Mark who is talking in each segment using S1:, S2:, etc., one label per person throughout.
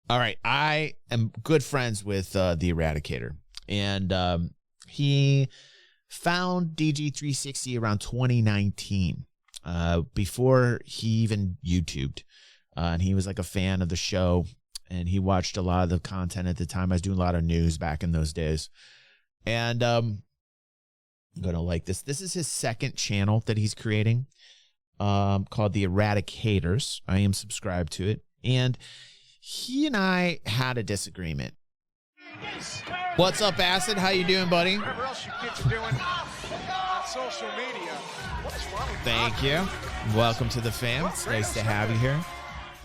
S1: All right, I am good friends with the Eradicator, and he found DG360 around 2019, before he even YouTubed, and he was like a fan of the show, and he watched a lot of the content at the time. I was doing a lot of news back in those days, and I'm gonna like this. This is his second channel that he's creating, called the Eradicators. I am subscribed to it, and he and I had a disagreement. What's up, Acid? How you doing, buddy?
S2: Whatever else you kids are doing on social media. What is wrong with
S1: Thank you. Welcome to the fam. It's nice to have you here.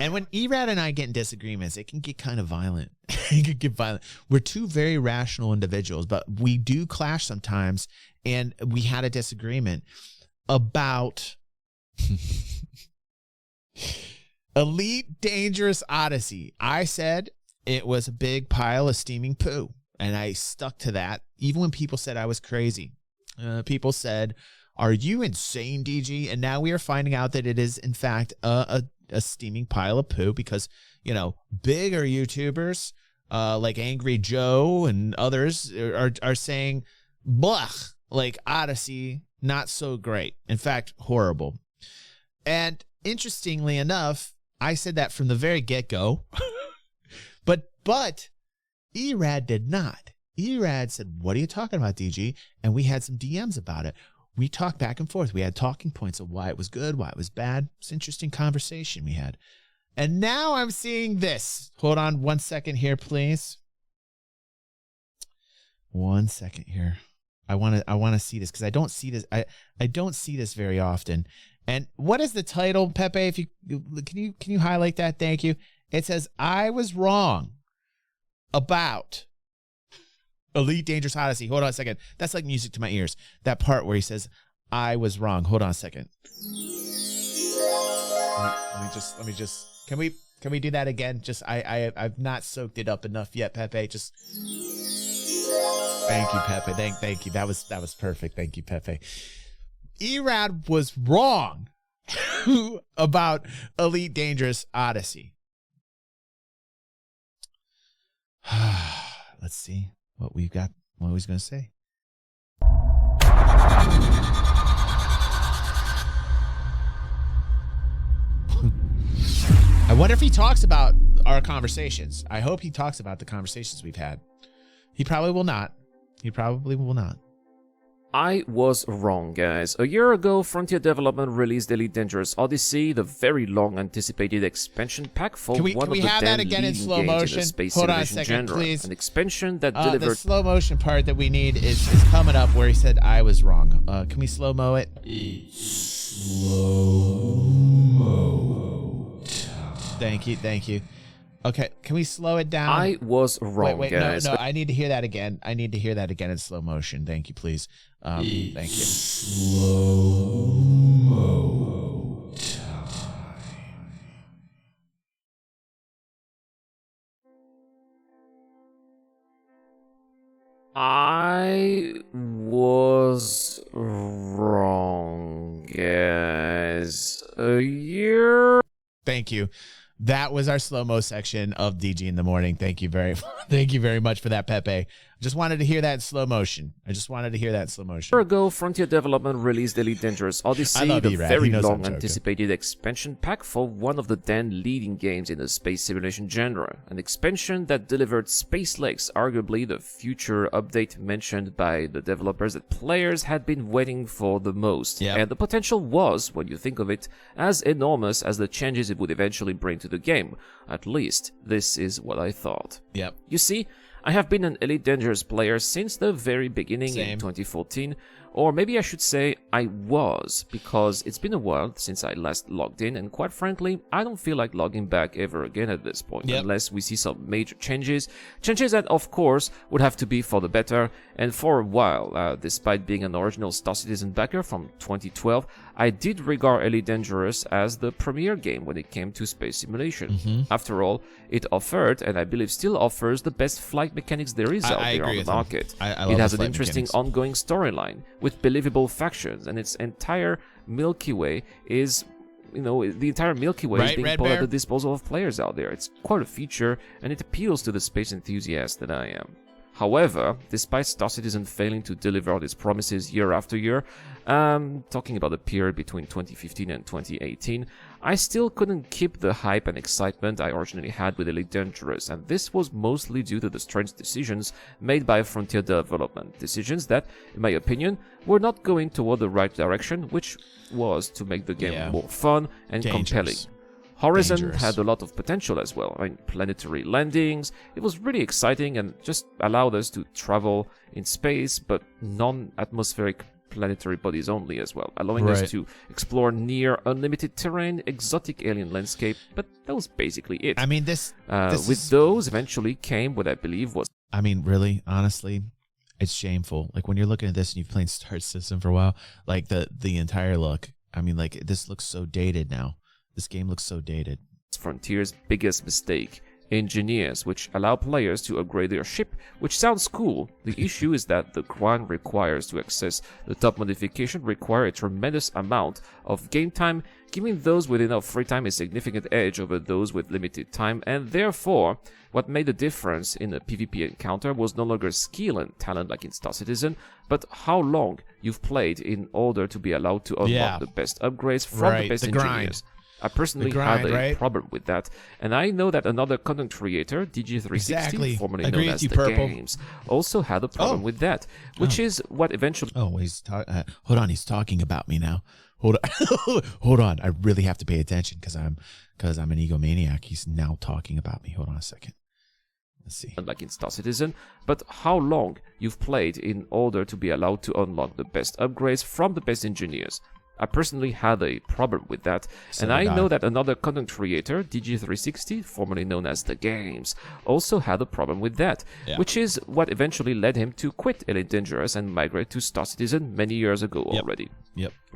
S1: And when Erad and I get in disagreements, it can get kind of violent. It can get violent. We're two very rational individuals, but we do clash sometimes. And we had a disagreement about Elite Dangerous Odyssey. I said it was a big pile of steaming poo, and I stuck to that, even when people said I was crazy. People said, "Are you insane, DG?" And now we are finding out that it is, in fact, a steaming pile of poo because, you know, bigger YouTubers like Angry Joe and others are saying, "Blech, like Odyssey, not so great. In fact, horrible." And interestingly enough, I said that from the very get-go, but Erad did not. Erad said, "What are you talking about, DG?" And we had some DMs about it. We talked back and forth. We had talking points of why it was good, why it was bad. It's an interesting conversation we had. And now I'm seeing this. Hold on 1 second here, please. 1 second here. I want to see this because I don't see this. I don't see this very often. And what is the title, Pepe? If you can you highlight that? Thank you. It says, "I was wrong about Elite Dangerous Odyssey." Hold on a second. That's like music to my ears. That part where he says, "I was wrong." Hold on a second. Let me just. Can we do that again? Just I've not soaked it up enough yet, Pepe. Just. Thank you, Pepe. Thank you. That was perfect. Thank you, Pepe. Erad was wrong about Elite Dangerous Odyssey. Let's see what we've got. What he's going to say. I wonder if he talks about our conversations. I hope he talks about the conversations we've had. He probably will not. He probably will not.
S3: I was wrong, guys. A year ago, Frontier Development released Elite Dangerous Odyssey, the very long-anticipated expansion pack for one of the 10 leading games in the space simulation genre.
S1: Please.
S3: An expansion that delivered...
S1: The slow motion part that we need is coming up where he said I was wrong. Can we slow-mo it? Slow-mo. Thank you. Okay, can we slow it down?
S3: I was wrong, guys.
S1: No, I need to hear that again. I need to hear that again in slow motion. Thank you, please. Thank you. Slow-mo time.
S3: I was wrong, guys. A year...
S1: Thank you. That was our slow-mo section of DG in the morning. Thank you very much for that, Pepe. I just wanted to hear that in slow motion. A
S3: year ago, Frontier Development released Elite Dangerous Odyssey, the very long-anticipated expansion pack for one of the 10 leading games in the space simulation genre. An expansion that delivered Space Lakes, arguably the future update mentioned by the developers that players had been waiting for the most.
S1: Yep.
S3: And the potential was, when you think of it, as enormous as the changes it would eventually bring to the game. At least, this is what I thought.
S1: Yep.
S3: You see, I have been an Elite Dangerous player since the very beginning.
S1: Same.
S3: In 2014, or maybe I should say I was, because it's been a while since I last logged in, and quite frankly, I don't feel like logging back ever again at this point, unless we see some major changes that of course would have to be for the better. And for a while, despite being an original Star Citizen backer from 2012, I did regard Elite Dangerous as the premier game when it came to space simulation. After all, it offered, and I believe still offers, the best flight mechanics there is out there on the market. It has an interesting ongoing storyline with believable factions, and its entire Milky Way is the entire Milky Way is
S1: Right,
S3: being
S1: Red
S3: put
S1: Bear?
S3: at the disposal of players out there. It's quite a feature, and it appeals to the space enthusiast that I am. However, despite Star Citizen failing to deliver on its promises year after year, talking about the period between 2015 and 2018, I still couldn't keep the hype and excitement I originally had with Elite Dangerous, and this was mostly due to the strange decisions made by Frontier Development. Decisions that, in my opinion, were not going toward the right direction, which was to make the game more fun and compelling. Horizon had a lot of potential as well. I mean, planetary landings. It was really exciting and just allowed us to travel in space, but non-atmospheric planetary bodies only as well, allowing us to explore near unlimited terrain, exotic alien landscape, but that was basically it.
S1: I mean, this
S3: with those eventually came what I believe was...
S1: I mean, really, honestly, it's shameful. Like, when you're looking at this and you've played Star Citizen for a while, like, the entire look, I mean, like, this looks so dated now. This game looks so dated.
S3: Frontier's biggest mistake. Engineers, which allow players to upgrade their ship, which sounds cool. The issue is that the grind requires to access the top modification require a tremendous amount of game time, giving those with enough free time a significant edge over those with limited time, and therefore, what made the difference in a PvP encounter was no longer skill and talent like in Star Citizen, but how long you've played in order to be allowed to unlock the best upgrades from the best engineers. I personally had a problem with that, and I know that another content creator, DG360, formerly known as The Games, also had a problem with that, which is what eventually...
S1: Oh, he's hold on, he's talking about me now. Hold on, hold on. I really have to pay attention because I'm an egomaniac. He's now talking about me. Hold on a second. Let's see.
S3: Like in Star Citizen, but how long you've played in order to be allowed to unlock the best upgrades from the best engineers. I personally had a problem with that, and I know that another content creator, DG360, formerly known as The Games, also had a problem with that, which is what eventually led him to quit Elite Dangerous and migrate to Star Citizen many years ago already.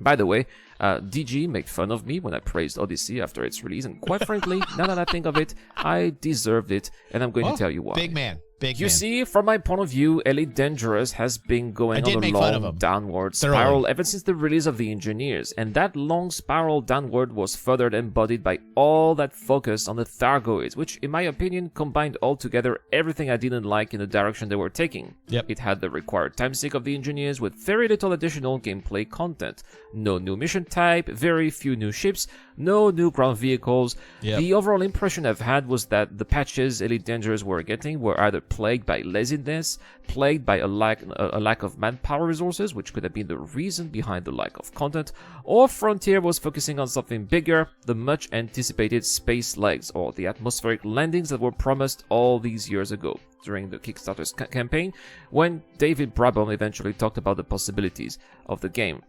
S3: By the way, DG made fun of me when I praised Odyssey after its release, and quite frankly, now that I think of it, I deserved it, and I'm going to tell you why.
S1: Big man.
S3: You see, from my point of view, Elite Dangerous has been going on a long downward spiral ever since the release of the Engineers, and that long spiral downward was further embodied by all that focus on the Thargoids, which, in my opinion, combined altogether everything I didn't like in the direction they were taking. It had the required timesync of the Engineers with very little additional gameplay content. No new mission type, very few new ships, no new ground vehicles. The overall impression I've had was that the patches Elite Dangerous were getting were either plagued by laziness, plagued by a lack of manpower resources, which could have been the reason behind the lack of content, or Frontier was focusing on something bigger, the much anticipated space legs, or the atmospheric landings that were promised all these years ago during the Kickstarter's campaign, when David Brabham eventually talked about the possibilities of the game.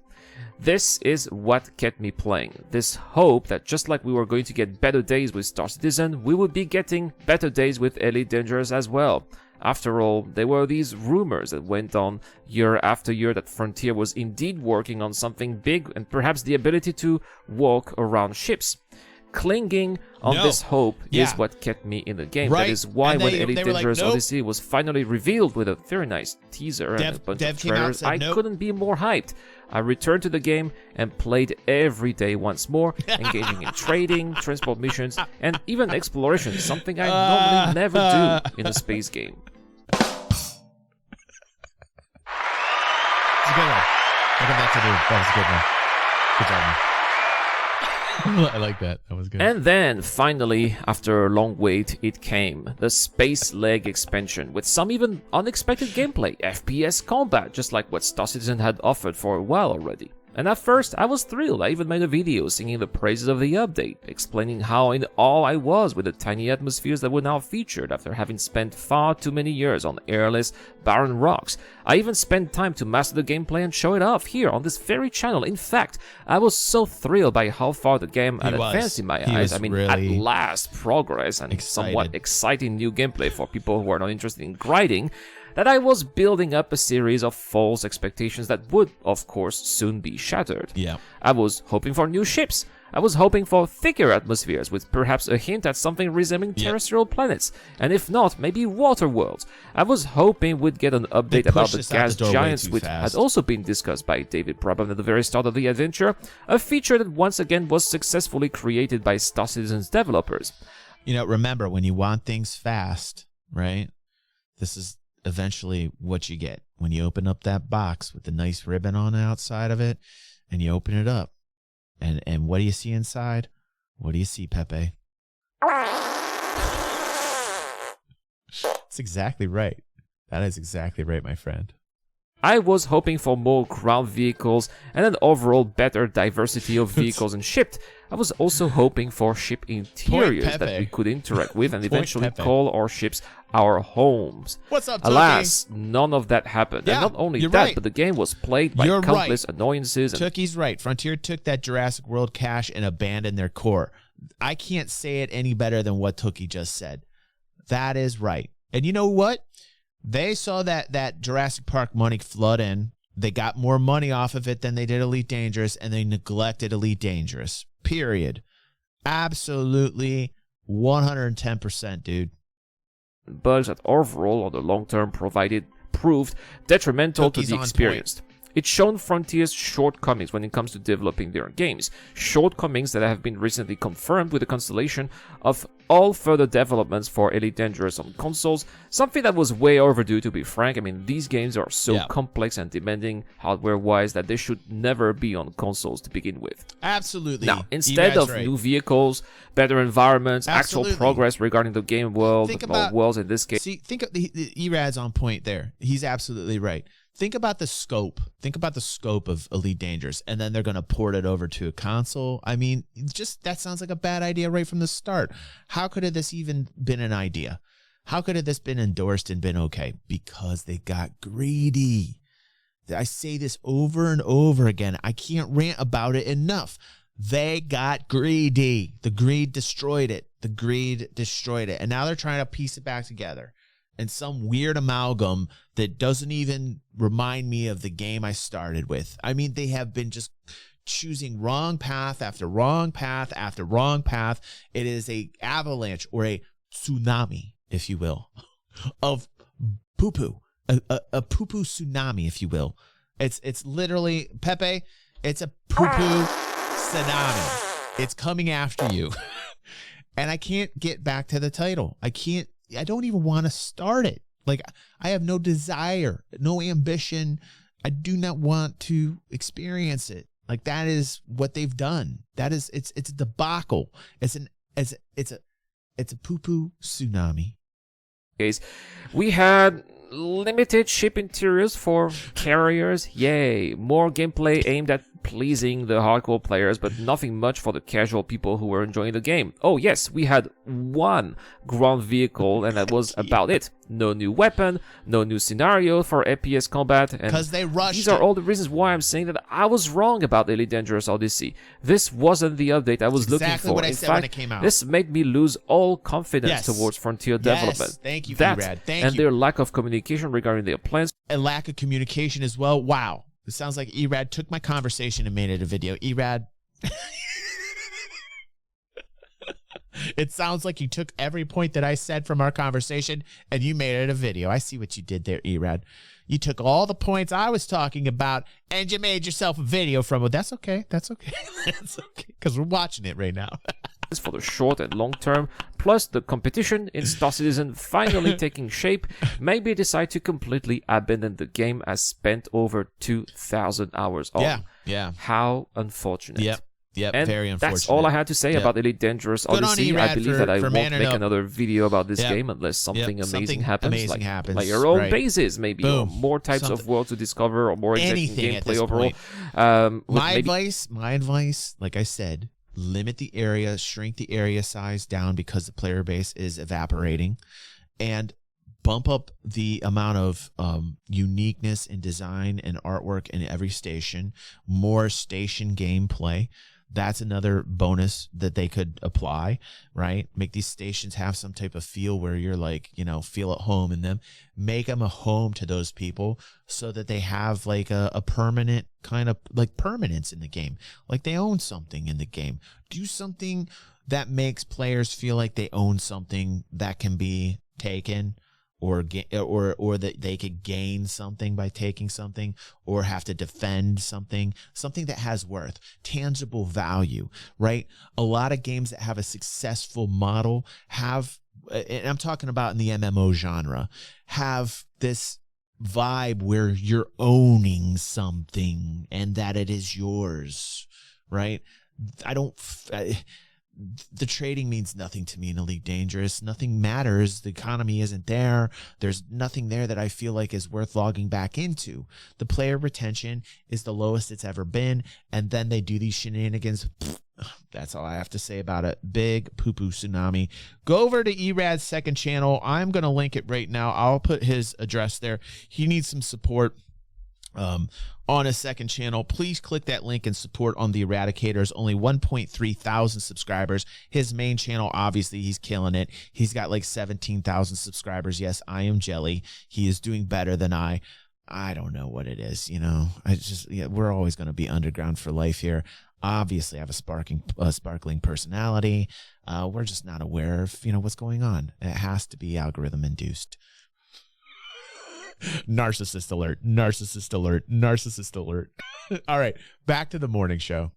S3: This is what kept me playing. This hope that just like we were going to get better days with Star Citizen, we would be getting better days with Elite Dangerous as well. After all, there were these rumors that went on year after year that Frontier was indeed working on something big and perhaps the ability to walk around ships. Clinging on this hope is what kept me in the game. That is why when Elite Dangerous Odyssey was finally revealed with a very nice teaser and a bunch of trailers, I couldn't be more hyped. I returned to the game and played every day once more, engaging in trading, transport missions, and even exploration, something I normally never do in a space game.
S1: It's a good one. Look at that to do. That was a good one. Good job, man. I like that. That was good.
S3: And then, finally, after a long wait, it came. The Space Leg expansion, with some even unexpected gameplay, FPS combat, just like what Star Citizen had offered for a while already. And at first, I was thrilled. I even made a video singing the praises of the update, explaining how in awe I was with the tiny atmospheres that were now featured after having spent far too many years on airless, barren rocks. I even spent time to master the gameplay and show it off here on this very channel. In fact, I was so thrilled by how far the game had advanced in my eyes. I mean, really at last, progress and somewhat exciting new gameplay for people who are not interested in grinding, that I was building up a series of false expectations that would, of course, soon be shattered. I was hoping for new ships. I was hoping for thicker atmospheres with perhaps a hint at something resembling terrestrial planets, and if not, maybe water worlds. I was hoping we'd get an update about the gas giants, which had also been discussed by David Brabham at the very start of the adventure, a feature that once again was successfully created by Star Citizen's developers.
S1: You know, remember, when you want things fast, right? This is eventually what you get. When you open up that box with the nice ribbon on the outside of it, and you open it up, and what do you see inside? What do you see, Pepe? That's exactly right. That is exactly right, my friend.
S3: I was hoping for more ground vehicles and an overall better diversity of vehicles and ships. I was also hoping for ship interiors that we could interact with and eventually call our ships our homes.
S1: What's up,
S3: Alas, none of that happened.
S1: Yeah,
S3: and not only that,
S1: right.
S3: but the game was plagued by countless annoyances.
S1: Tookie's right. Frontier took that Jurassic World cache and abandoned their core. I can't say it any better than what Tookie just said. That is right. And you know what? They saw that Jurassic Park money flood in. They got more money off of it than they did Elite Dangerous, and they neglected Elite Dangerous. Period. Absolutely 110%, dude.
S3: Bugs that overall, on the long term, proved detrimental to the experience. It's shown Frontier's shortcomings when it comes to developing their games, shortcomings that have been recently confirmed with the cancellation of all further developments for Elite Dangerous on consoles, something that was way overdue, to be frank. I mean, these games are so complex and demanding hardware-wise that they should never be on consoles to begin with.
S1: Absolutely.
S3: Now, instead of new vehicles, better environments, actual progress regarding the game world, worlds in this case.
S1: See, think of the Erad's on point there. He's absolutely right. Think about the scope. Think about the scope of Elite Dangerous, and then they're going to port it over to a console. I mean, just that sounds like a bad idea right from the start. How could have this even been an idea? How could have this been endorsed and been okay? Because they got greedy. I say this over and over again. I can't rant about it enough. They got greedy. The greed destroyed it. The greed destroyed it. And now they're trying to piece it back together. And some weird amalgam that doesn't even remind me of the game I started with. I mean, they have been just choosing wrong path after wrong path after wrong path. It is a avalanche or a tsunami, if you will, of poo-poo. A poo-poo tsunami, if you will. It's literally, Pepe, it's a poo-poo tsunami. It's coming after you. And I can't get back to the title. I don't even want to start it. Like, I have no desire, no ambition. I do not want to experience it. Like, that is what they've done. That is, it's a debacle. It's a poo-poo tsunami.
S3: We had limited ship interiors for carriers. Yay. More gameplay aimed at pleasing the hardcore players, but nothing much for the casual people who were enjoying the game. Oh yes, we had one ground vehicle, and that was about it. No new weapon, no new scenario for FPS combat, and
S1: because they rushed.
S3: These are all the reasons why I'm saying that I was wrong about Elite Dangerous Odyssey. This wasn't the update I was looking for.
S1: What I
S3: In
S1: said
S3: fact,
S1: when it came out.
S3: This made me lose all confidence towards Frontier development.
S1: Thank you,
S3: that
S1: Erad. Thank
S3: and
S1: you.
S3: their lack of communication regarding their plans.
S1: A lack of communication as well. Wow. It sounds like Erad took my conversation and made it a video. Erad. It sounds like you took every point that I said from our conversation and you made it a video. I see what you did there, Erad. You took all the points I was talking about and you made yourself a video from it. That's okay. That's okay. That's okay. Because we're watching it right now.
S3: For the short and long term, plus the competition in Star Citizen finally taking shape, maybe decide to completely abandon the game as spent over 2,000 hours on.
S1: Yeah.
S3: How unfortunate.
S1: Yep,
S3: and
S1: very unfortunate.
S3: That's all I had to say about Elite Dangerous Odyssey. I believe that I won't make another video about this game unless something amazing happens. Like your own bases, maybe, or more types of worlds to discover, or more interesting gameplay overall.
S1: My advice, like I said, limit the area, shrink the area size down because the player base is evaporating, and bump up the amount of uniqueness in design and artwork in every station, more station gameplay. That's another bonus that they could apply, right? Make these stations have some type of feel where you're like, feel at home in them. Make them a home to those people so that they have like a permanent kind of like permanence in the game. Like they own something in the game. Do something that makes players feel like they own something that can be taken, or that they could gain something by taking something, or have to defend something that has worth, tangible value, right? A lot of games that have a successful model have, and I'm talking about in the MMO genre, have this vibe where you're owning something and that it is yours, right? The trading means nothing to me in Elite Dangerous. Nothing matters. The economy isn't there. There's nothing there that I feel like is worth logging back into. The player retention is the lowest it's ever been, and then they do these shenanigans. That's all I have to say about it. Big poo-poo tsunami. Go over to Erad's second channel. I'm going to link it right now. I'll put his address there. He needs some support on his second channel. Please click that link and support on the Eradicators. Only 1.3 thousand subscribers. His main channel, obviously, he's killing it. He's got like 17,000 subscribers. Yes, I am jelly. He is doing better than I don't know what it is. We're always going to be underground for life here. Obviously, I have a sparkling personality. We're just not aware of what's going on. It has to be algorithm induced. Narcissist alert, narcissist alert, narcissist alert. All right, back to the morning show.